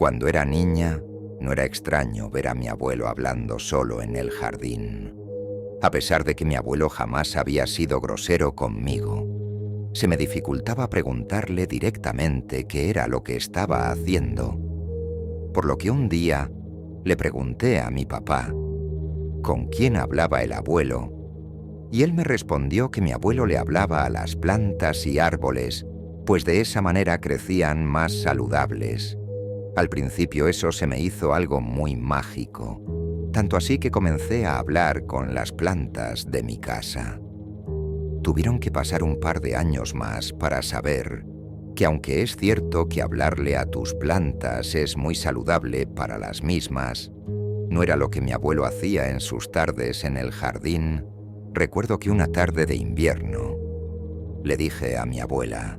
Cuando era niña, no era extraño ver a mi abuelo hablando solo en el jardín. A pesar de que mi abuelo jamás había sido grosero conmigo, se me dificultaba preguntarle directamente qué era lo que estaba haciendo. Por lo que un día le pregunté a mi papá con quién hablaba el abuelo, y él me respondió que mi abuelo le hablaba a las plantas y árboles, pues de esa manera crecían más saludables. Al principio eso se me hizo algo muy mágico, tanto así que comencé a hablar con las plantas de mi casa. Tuvieron que pasar un par de años más para saber que aunque es cierto que hablarle a tus plantas es muy saludable para las mismas, no era lo que mi abuelo hacía en sus tardes en el jardín. Recuerdo que una tarde de invierno le dije a mi abuela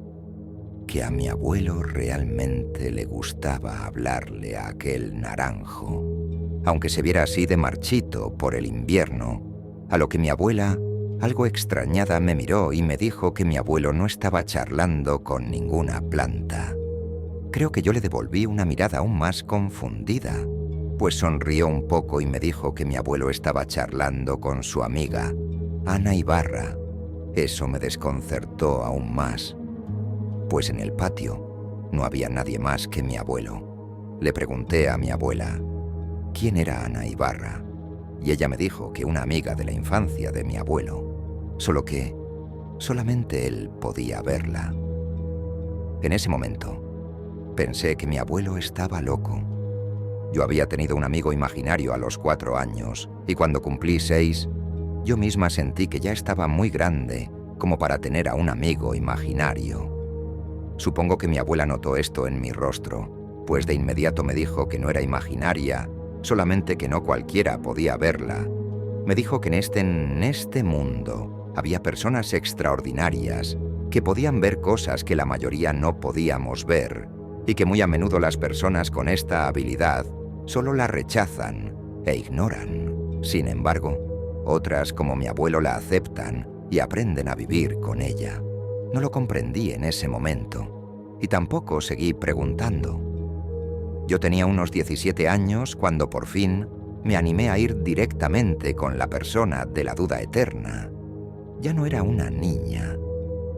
que a mi abuelo realmente le gustaba hablarle a aquel naranjo, aunque se viera así de marchito por el invierno, a lo que mi abuela, algo extrañada, me miró y me dijo que mi abuelo no estaba charlando con ninguna planta. Creo que yo le devolví una mirada aún más confundida, pues sonrió un poco y me dijo que mi abuelo estaba charlando con su amiga, Ana Ibarra. Eso me desconcertó aún más, pues en el patio no había nadie más que mi abuelo. Le pregunté a mi abuela quién era Ana Ibarra, y ella me dijo que una amiga de la infancia de mi abuelo, solo que solamente él podía verla. En ese momento pensé que mi abuelo estaba loco. Yo había tenido un amigo imaginario a los 4 años, y cuando cumplí 6, yo misma sentí que ya estaba muy grande como para tener a un amigo imaginario. Supongo que mi abuela notó esto en mi rostro, pues de inmediato me dijo que no era imaginaria, solamente que no cualquiera podía verla. Me dijo que en este mundo había personas extraordinarias que podían ver cosas que la mayoría no podíamos ver, y que muy a menudo las personas con esta habilidad solo la rechazan e ignoran. Sin embargo, otras como mi abuelo la aceptan y aprenden a vivir con ella. No lo comprendí en ese momento, y tampoco seguí preguntando. Yo tenía unos 17 años cuando por fin me animé a ir directamente con la persona de la duda eterna. Ya no era una niña,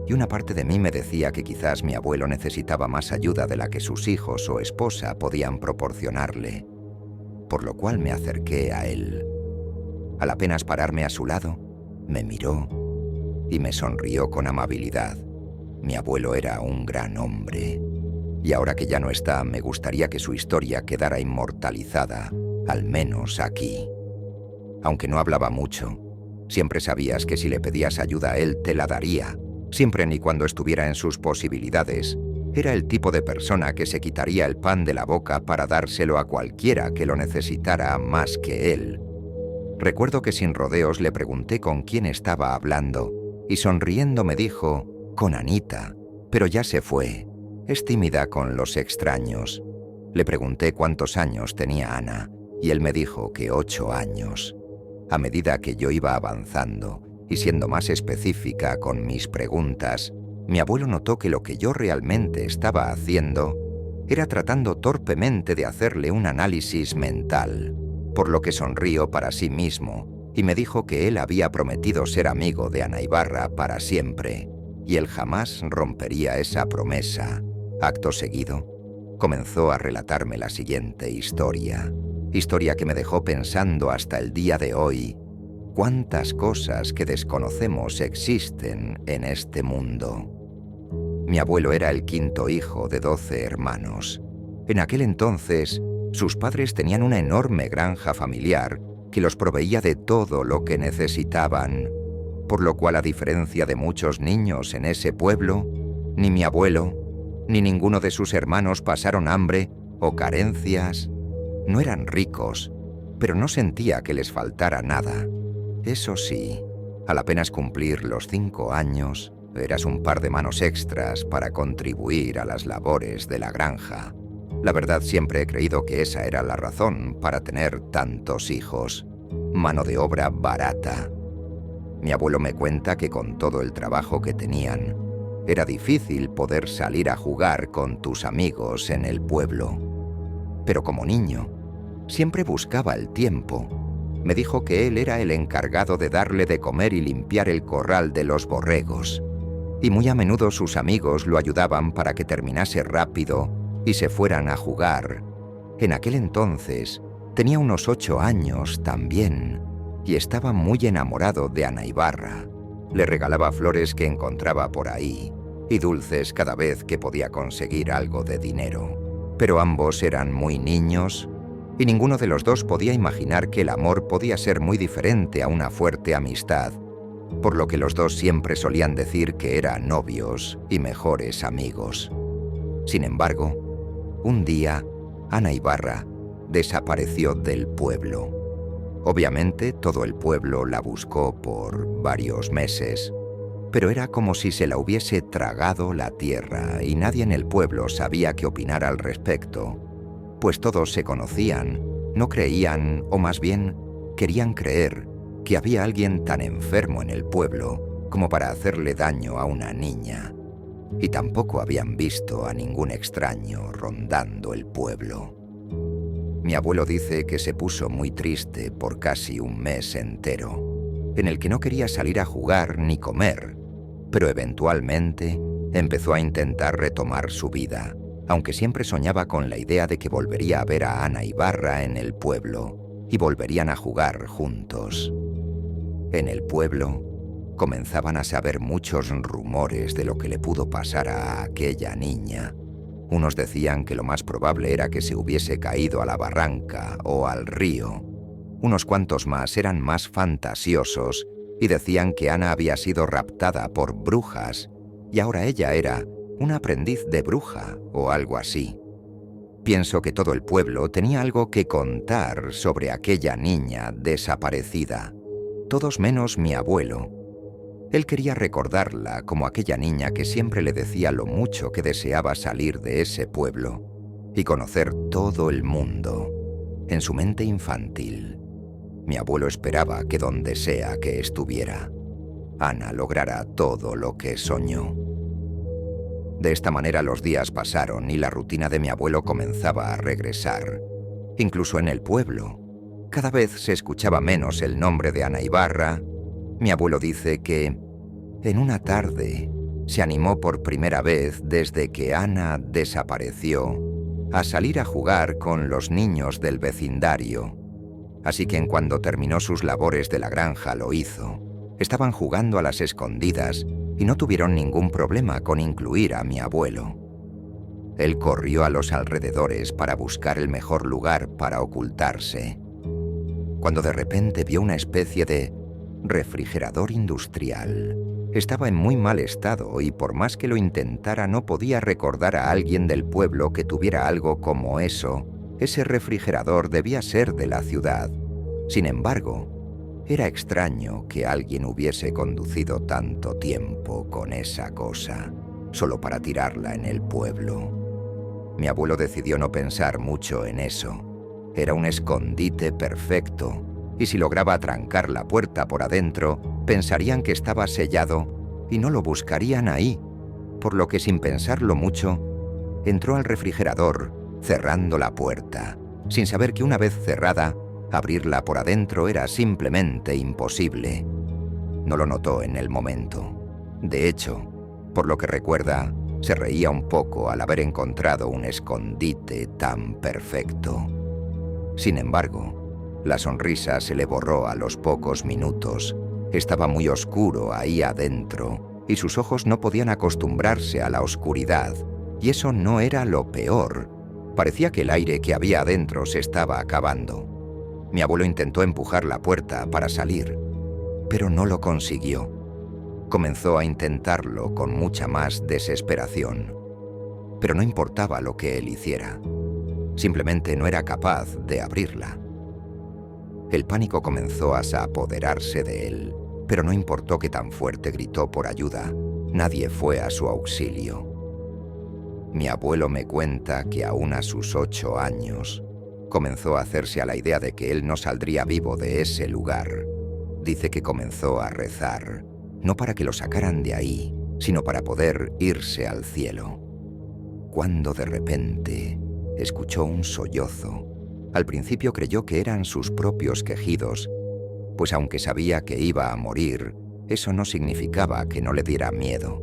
y una parte de mí me decía que quizás mi abuelo necesitaba más ayuda de la que sus hijos o esposa podían proporcionarle, por lo cual me acerqué a él. Al apenas pararme a su lado, me miró y me sonrió con amabilidad. Mi abuelo era un gran hombre, y ahora que ya no está, me gustaría que su historia quedara inmortalizada, al menos aquí. Aunque no hablaba mucho, siempre sabías que si le pedías ayuda a él te la daría, siempre ni cuando estuviera en sus posibilidades. Era el tipo de persona que se quitaría el pan de la boca para dárselo a cualquiera que lo necesitara más que él. Recuerdo que sin rodeos le pregunté con quién estaba hablando, y sonriendo me dijo, con Anita, pero ya se fue. Es tímida con los extraños. Le pregunté cuántos años tenía Ana, y él me dijo que 8 años. A medida que yo iba avanzando, y siendo más específica con mis preguntas, mi abuelo notó que lo que yo realmente estaba haciendo era tratando torpemente de hacerle un análisis mental, por lo que sonrió para sí mismo y me dijo que él había prometido ser amigo de Ana Ibarra para siempre, y él jamás rompería esa promesa. Acto seguido, comenzó a relatarme la siguiente historia que me dejó pensando hasta el día de hoy. ¿Cuántas cosas que desconocemos existen en este mundo? Mi abuelo era el 5º hijo de 12 hermanos. En aquel entonces, sus padres tenían una enorme granja familiar que los proveía de todo lo que necesitaban, por lo cual, a diferencia de muchos niños en ese pueblo, ni mi abuelo, ni ninguno de sus hermanos pasaron hambre o carencias. No eran ricos, pero no sentía que les faltara nada. Eso sí, al apenas cumplir los 5 años, eras un par de manos extras para contribuir a las labores de la granja. La verdad, siempre he creído que esa era la razón para tener tantos hijos. Mano de obra barata. Mi abuelo me cuenta que con todo el trabajo que tenían, era difícil poder salir a jugar con tus amigos en el pueblo. pero como niño, siempre buscaba el tiempo. Me dijo que él era el encargado de darle de comer y limpiar el corral de los borregos, y muy a menudo sus amigos lo ayudaban para que terminase rápido y se fueran a jugar. En aquel entonces tenía unos 8 años también, y estaba muy enamorado de Ana Ibarra. Le regalaba flores que encontraba por ahí y dulces cada vez que podía conseguir algo de dinero. Pero ambos eran muy niños y ninguno de los dos podía imaginar que el amor podía ser muy diferente a una fuerte amistad, por lo que los dos siempre solían decir que eran novios y mejores amigos. Sin embargo, un día, Ana Ibarra desapareció del pueblo. Obviamente, todo el pueblo la buscó por varios meses, pero era como si se la hubiese tragado la tierra y nadie en el pueblo sabía qué opinar al respecto, pues todos se conocían, no creían, o más bien, querían creer que había alguien tan enfermo en el pueblo como para hacerle daño a una niña, y tampoco habían visto a ningún extraño rondando el pueblo. Mi abuelo dice que se puso muy triste por casi un mes entero, en el que no quería salir a jugar ni comer, pero eventualmente empezó a intentar retomar su vida, aunque siempre soñaba con la idea de que volvería a ver a Ana Ibarra en el pueblo y volverían a jugar juntos. En el pueblo comenzaban a saber muchos rumores de lo que le pudo pasar a aquella niña. Unos decían que lo más probable era que se hubiese caído a la barranca o al río. Unos cuantos más eran más fantasiosos y decían que Ana había sido raptada por brujas y ahora ella era una aprendiz de bruja o algo así. Pienso que todo el pueblo tenía algo que contar sobre aquella niña desaparecida, todos menos mi abuelo. Él quería recordarla como aquella niña que siempre le decía lo mucho que deseaba salir de ese pueblo y conocer todo el mundo. En su mente infantil, mi abuelo esperaba que donde sea que estuviera, Ana lograra todo lo que soñó. De esta manera los días pasaron y la rutina de mi abuelo comenzaba a regresar. Incluso en el pueblo, cada vez se escuchaba menos el nombre de Ana Ibarra. Mi abuelo dice que, en una tarde, se animó por primera vez desde que Ana desapareció a salir a jugar con los niños del vecindario. Así que en cuanto terminó sus labores de la granja lo hizo. Estaban jugando a las escondidas y no tuvieron ningún problema con incluir a mi abuelo. Él corrió a los alrededores para buscar el mejor lugar para ocultarse, cuando de repente vio una especie de refrigerador industrial. Estaba en muy mal estado y por más que lo intentara no podía recordar a alguien del pueblo que tuviera algo como eso. Ese refrigerador debía ser de la ciudad. Sin embargo, era extraño que alguien hubiese conducido tanto tiempo con esa cosa, solo para tirarla en el pueblo. Mi abuelo decidió no pensar mucho en eso. Era un escondite perfecto, y si lograba trancar la puerta por adentro, pensarían que estaba sellado y no lo buscarían ahí, por lo que sin pensarlo mucho, entró al refrigerador cerrando la puerta, sin saber que una vez cerrada, abrirla por adentro era simplemente imposible. No lo notó en el momento. De hecho, por lo que recuerda, se reía un poco al haber encontrado un escondite tan perfecto. Sin embargo, la sonrisa se le borró a los pocos minutos. Estaba muy oscuro ahí adentro y sus ojos no podían acostumbrarse a la oscuridad. Y eso no era lo peor. Parecía que el aire que había adentro se estaba acabando. Mi abuelo intentó empujar la puerta para salir, pero no lo consiguió. Comenzó a intentarlo con mucha más desesperación. Pero no importaba lo que él hiciera. Simplemente no era capaz de abrirla. El pánico comenzó a apoderarse de él, pero no importó que tan fuerte gritó por ayuda. Nadie fue a su auxilio. Mi abuelo me cuenta que aún a sus 8 años, comenzó a hacerse a la idea de que él no saldría vivo de ese lugar. Dice que comenzó a rezar, no para que lo sacaran de ahí, sino para poder irse al cielo. Cuando de repente escuchó un sollozo. Al principio creyó que eran sus propios quejidos, pues aunque sabía que iba a morir, eso no significaba que no le diera miedo.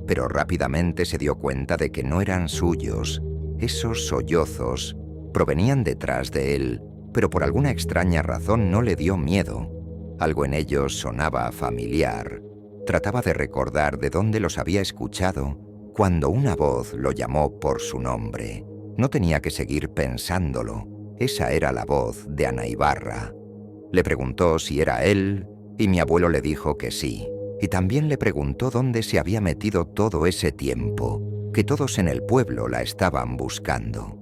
Pero rápidamente se dio cuenta de que no eran suyos. Esos sollozos provenían detrás de él, pero por alguna extraña razón no le dio miedo. Algo en ellos sonaba familiar. Trataba de recordar de dónde los había escuchado cuando una voz lo llamó por su nombre. No tenía que seguir pensándolo. Esa era la voz de Ana Ibarra. Le preguntó si era él, y mi abuelo le dijo que sí. Y también le preguntó dónde se había metido todo ese tiempo, que todos en el pueblo la estaban buscando.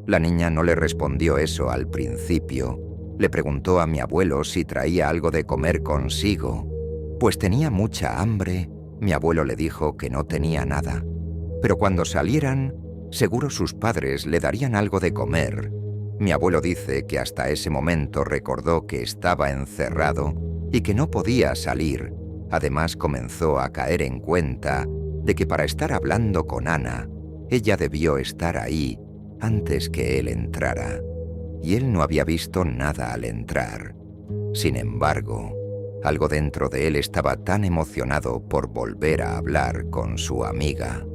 La niña no le respondió eso al principio. Le preguntó a mi abuelo si traía algo de comer consigo. Pues tenía mucha hambre. Mi abuelo le dijo que no tenía nada. Pero cuando salieran, seguro sus padres le darían algo de comer. Mi abuelo dice que hasta ese momento recordó que estaba encerrado y que no podía salir. Además comenzó a caer en cuenta de que para estar hablando con Ana, ella debió estar ahí antes que él entrara. Y él no había visto nada al entrar. Sin embargo, algo dentro de él estaba tan emocionado por volver a hablar con su amiga,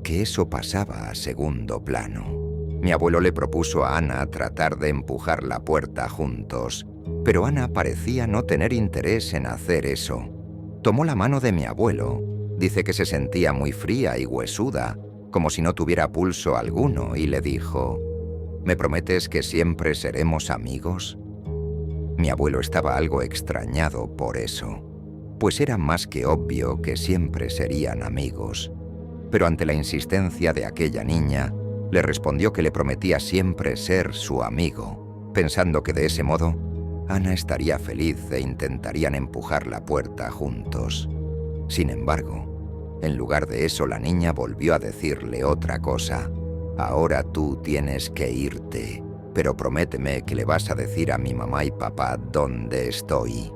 que eso pasaba a segundo plano. Mi abuelo le propuso a Ana tratar de empujar la puerta juntos, pero Ana parecía no tener interés en hacer eso. Tomó la mano de mi abuelo. Dice que se sentía muy fría y huesuda, como si no tuviera pulso alguno, y le dijo: ¿Me prometes que siempre seremos amigos? Mi abuelo estaba algo extrañado por eso, pues era más que obvio que siempre serían amigos. Pero ante la insistencia de aquella niña, le respondió que le prometía siempre ser su amigo, pensando que de ese modo Ana estaría feliz e intentarían empujar la puerta juntos. Sin embargo, en lugar de eso, la niña volvió a decirle otra cosa. Ahora tú tienes que irte, pero prométeme que le vas a decir a mi mamá y papá dónde estoy.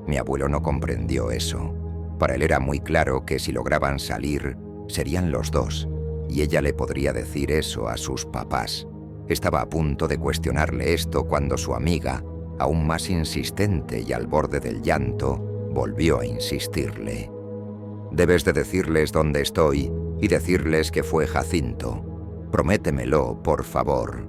Mi abuelo no comprendió eso. Para él era muy claro que si lograban salir, serían los dos, y ella le podría decir eso a sus papás. Estaba a punto de cuestionarle esto cuando su amiga, aún más insistente y al borde del llanto, volvió a insistirle. Debes de decirles dónde estoy y decirles que fue Jacinto. Prométemelo, por favor.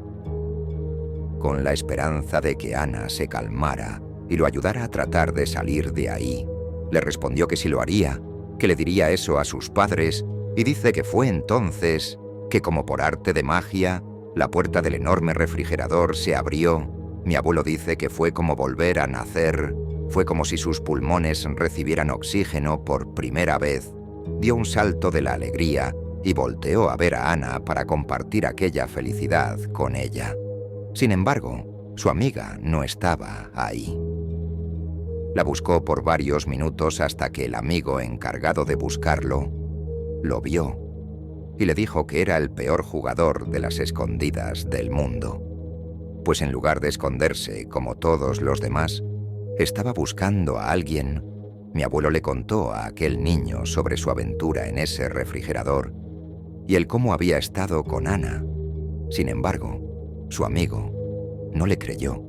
Con la esperanza de que Ana se calmara y lo ayudara a tratar de salir de ahí, le respondió que si lo haría, que le diría eso a sus padres, y dice que fue entonces que, como por arte de magia, la puerta del enorme refrigerador se abrió. Mi abuelo dice que fue como volver a nacer, fue como si sus pulmones recibieran oxígeno por primera vez. Dio un salto de la alegría y volteó a ver a Ana para compartir aquella felicidad con ella. Sin embargo, su amiga no estaba ahí. La buscó por varios minutos hasta que el amigo encargado de buscarlo lo vio y le dijo que era el peor jugador de las escondidas del mundo. Pues en lugar de esconderse como todos los demás, estaba buscando a alguien. Mi abuelo le contó a aquel niño sobre su aventura en ese refrigerador y el cómo había estado con Ana. Sin embargo, su amigo no le creyó.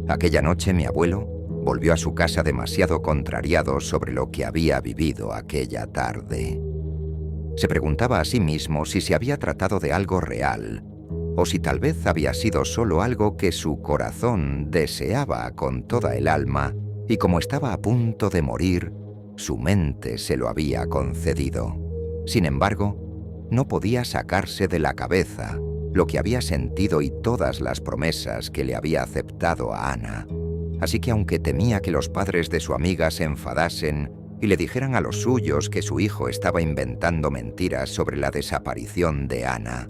Aquella noche mi abuelo volvió a su casa demasiado contrariado sobre lo que había vivido aquella tarde. Se preguntaba a sí mismo si se había tratado de algo real, o si tal vez había sido solo algo que su corazón deseaba con toda el alma, y como estaba a punto de morir, su mente se lo había concedido. Sin embargo, no podía sacarse de la cabeza lo que había sentido y todas las promesas que le había aceptado a Ana. Así que aunque temía que los padres de su amiga se enfadasen y le dijeran a los suyos que su hijo estaba inventando mentiras sobre la desaparición de Ana,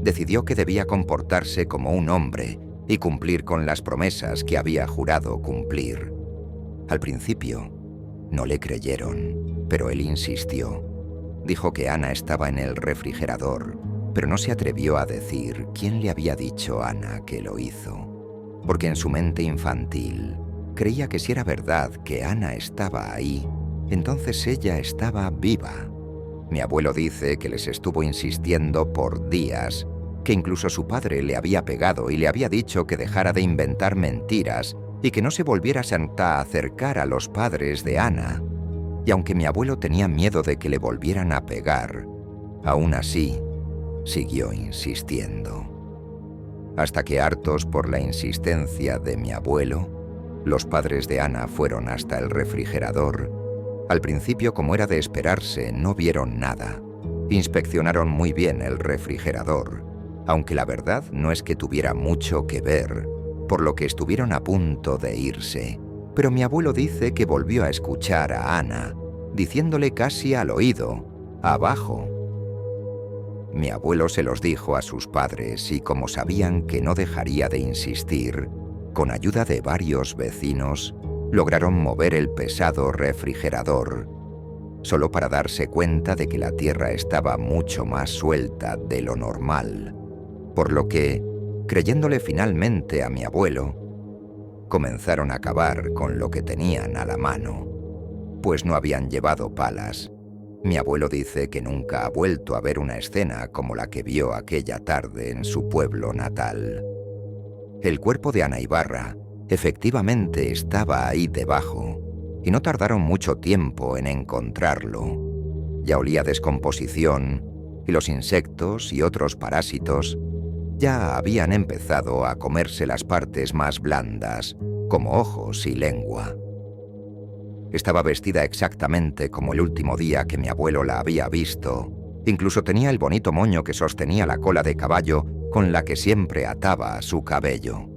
decidió que debía comportarse como un hombre y cumplir con las promesas que había jurado cumplir. Al principio, no le creyeron, pero él insistió. Dijo que Ana estaba en el refrigerador, pero no se atrevió a decir quién le había dicho a Ana que lo hizo, porque en su mente infantil creía que si era verdad que Ana estaba ahí, entonces ella estaba viva. Mi abuelo dice que les estuvo insistiendo por días que incluso su padre le había pegado y le había dicho que dejara de inventar mentiras y que no se volviera a acercar a los padres de Ana. Y aunque mi abuelo tenía miedo de que le volvieran a pegar, aún así siguió insistiendo. Hasta que, hartos por la insistencia de mi abuelo, los padres de Ana fueron hasta el refrigerador. Al principio, como era de esperarse, no vieron nada. Inspeccionaron muy bien el refrigerador, aunque la verdad no es que tuviera mucho que ver, por lo que estuvieron a punto de irse. Pero mi abuelo dice que volvió a escuchar a Ana, diciéndole casi al oído: «Abajo». Mi abuelo se los dijo a sus padres y, como sabían que no dejaría de insistir, con ayuda de varios vecinos, lograron mover el pesado refrigerador, solo para darse cuenta de que la tierra estaba mucho más suelta de lo normal, por lo que, creyéndole finalmente a mi abuelo, comenzaron a cavar con lo que tenían a la mano, pues no habían llevado palas. Mi abuelo dice que nunca ha vuelto a ver una escena como la que vio aquella tarde en su pueblo natal. El cuerpo de Ana Ibarra efectivamente estaba ahí debajo, y no tardaron mucho tiempo en encontrarlo. Ya olía descomposición, y los insectos y otros parásitos ya habían empezado a comerse las partes más blandas, como ojos y lengua. Estaba vestida exactamente como el último día que mi abuelo la había visto. Incluso tenía el bonito moño que sostenía la cola de caballo con la que siempre ataba su cabello.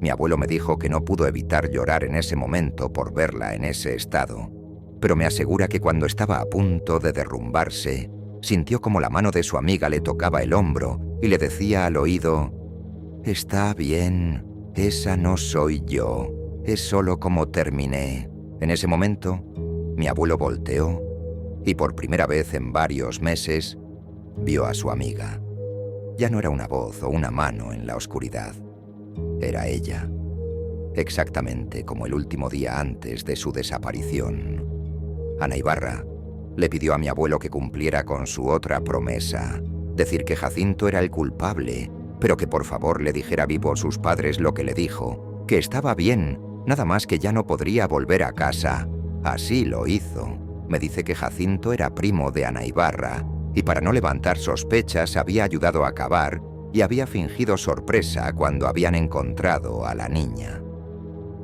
Mi abuelo me dijo que no pudo evitar llorar en ese momento por verla en ese estado, pero me asegura que cuando estaba a punto de derrumbarse, sintió como la mano de su amiga le tocaba el hombro y le decía al oído: «Está bien, esa no soy yo, es solo como terminé». En ese momento, mi abuelo volteó y por primera vez en varios meses vio a su amiga. Ya no era una voz o una mano en la oscuridad, era ella, exactamente como el último día antes de su desaparición. Ana Ibarra le pidió a mi abuelo que cumpliera con su otra promesa, decir que Jacinto era el culpable, pero que por favor le dijera vivo a sus padres lo que le dijo, que estaba bien, nada más que ya no podría volver a casa. Así lo hizo. Me dice que Jacinto era primo de Ana Ibarra y para no levantar sospechas había ayudado a cavar y había fingido sorpresa cuando habían encontrado a la niña.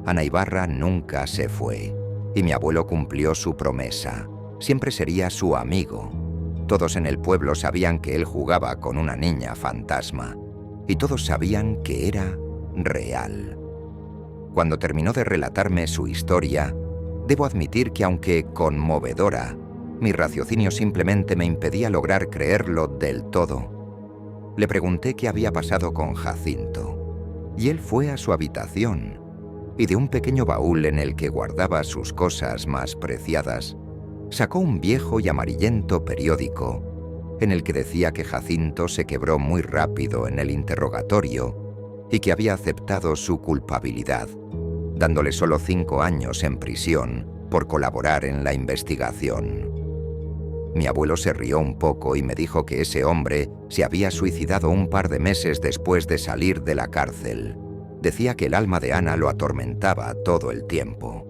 Ana Ibarra nunca se fue y mi abuelo cumplió su promesa. Siempre sería su amigo. Todos en el pueblo sabían que él jugaba con una niña fantasma y todos sabían que era real. Cuando terminó de relatarme su historia, debo admitir que, aunque conmovedora, mi raciocinio simplemente me impedía lograr creerlo del todo. Le pregunté qué había pasado con Jacinto, y él fue a su habitación, y de un pequeño baúl en el que guardaba sus cosas más preciadas, sacó un viejo y amarillento periódico, en el que decía que Jacinto se quebró muy rápido en el interrogatorio y que había aceptado su culpabilidad, dándole solo 5 años en prisión por colaborar en la investigación. Mi abuelo se rió un poco y me dijo que ese hombre se había suicidado un par de meses después de salir de la cárcel. Decía que el alma de Ana lo atormentaba todo el tiempo.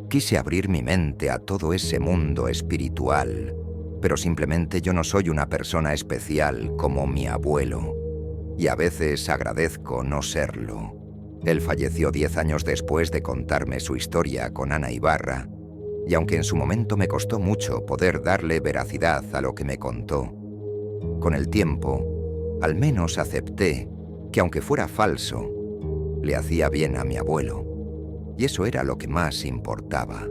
Quise abrir mi mente a todo ese mundo espiritual, pero simplemente yo no soy una persona especial como mi abuelo, y a veces agradezco no serlo. Él falleció 10 años después de contarme su historia con Ana Ibarra, y aunque en su momento me costó mucho poder darle veracidad a lo que me contó, con el tiempo, al menos acepté que, aunque fuera falso, le hacía bien a mi abuelo, y eso era lo que más importaba.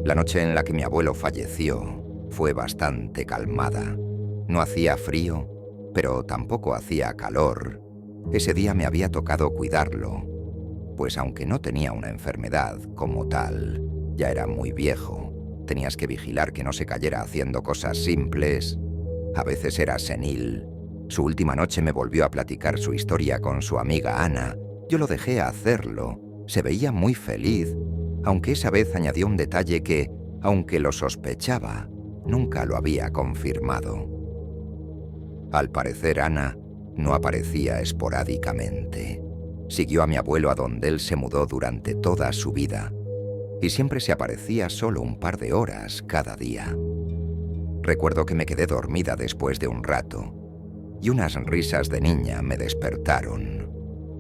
La noche en la que mi abuelo falleció fue bastante calmada. No hacía frío, pero tampoco hacía calor. Ese día me había tocado cuidarlo, pues aunque no tenía una enfermedad como tal, ya era muy viejo. Tenías que vigilar que no se cayera haciendo cosas simples. A veces era senil. Su última noche me volvió a platicar su historia con su amiga Ana. Yo lo dejé hacerlo. Se veía muy feliz, aunque esa vez añadió un detalle que, aunque lo sospechaba, nunca lo había confirmado. Al parecer, Ana no aparecía esporádicamente. Siguió a mi abuelo a donde él se mudó durante toda su vida, y siempre se aparecía solo un par de horas cada día. Recuerdo que me quedé dormida después de un rato, y unas risas de niña me despertaron.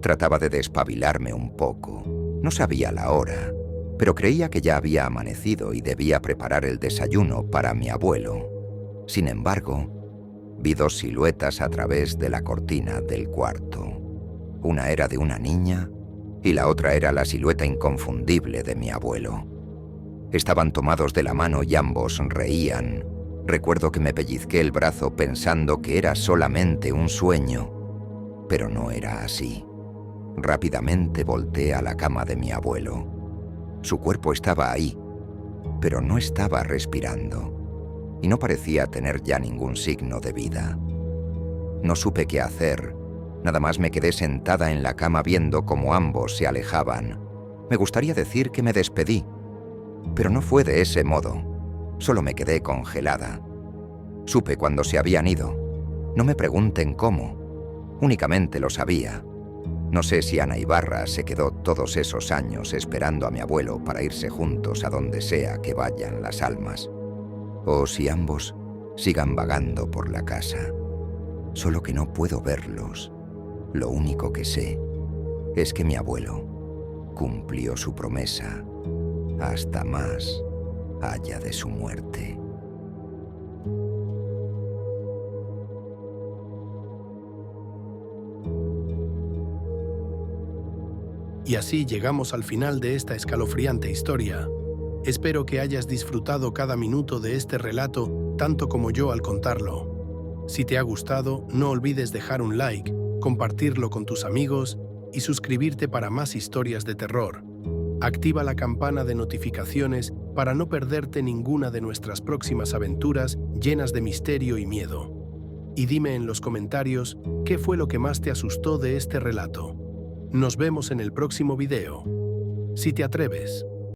Trataba de despabilarme un poco. No sabía la hora, pero creía que ya había amanecido y debía preparar el desayuno para mi abuelo. Sin embargo, vi dos siluetas a través de la cortina del cuarto. Una era de una niña y la otra era la silueta inconfundible de mi abuelo. Estaban tomados de la mano y ambos reían. Recuerdo que me pellizqué el brazo pensando que era solamente un sueño, pero no era así. Rápidamente volteé a la cama de mi abuelo. Su cuerpo estaba ahí, pero no estaba respirando, y no parecía tener ya ningún signo de vida. No supe qué hacer, nada más me quedé sentada en la cama viendo cómo ambos se alejaban. Me gustaría decir que me despedí, pero no fue de ese modo. Solo me quedé congelada. Supe cuando se habían ido. No me pregunten cómo, únicamente lo sabía. No sé si Ana Ibarra se quedó todos esos años esperando a mi abuelo para irse juntos a donde sea que vayan las almas, o si ambos sigan vagando por la casa. Solo que no puedo verlos. Lo único que sé es que mi abuelo cumplió su promesa hasta más allá de su muerte. Y así llegamos al final de esta escalofriante historia. Espero que hayas disfrutado cada minuto de este relato tanto como yo al contarlo. Si te ha gustado, no olvides dejar un like, compartirlo con tus amigos y suscribirte para más historias de terror. Activa la campana de notificaciones para no perderte ninguna de nuestras próximas aventuras llenas de misterio y miedo. Y dime en los comentarios qué fue lo que más te asustó de este relato. Nos vemos en el próximo video. Si te atreves.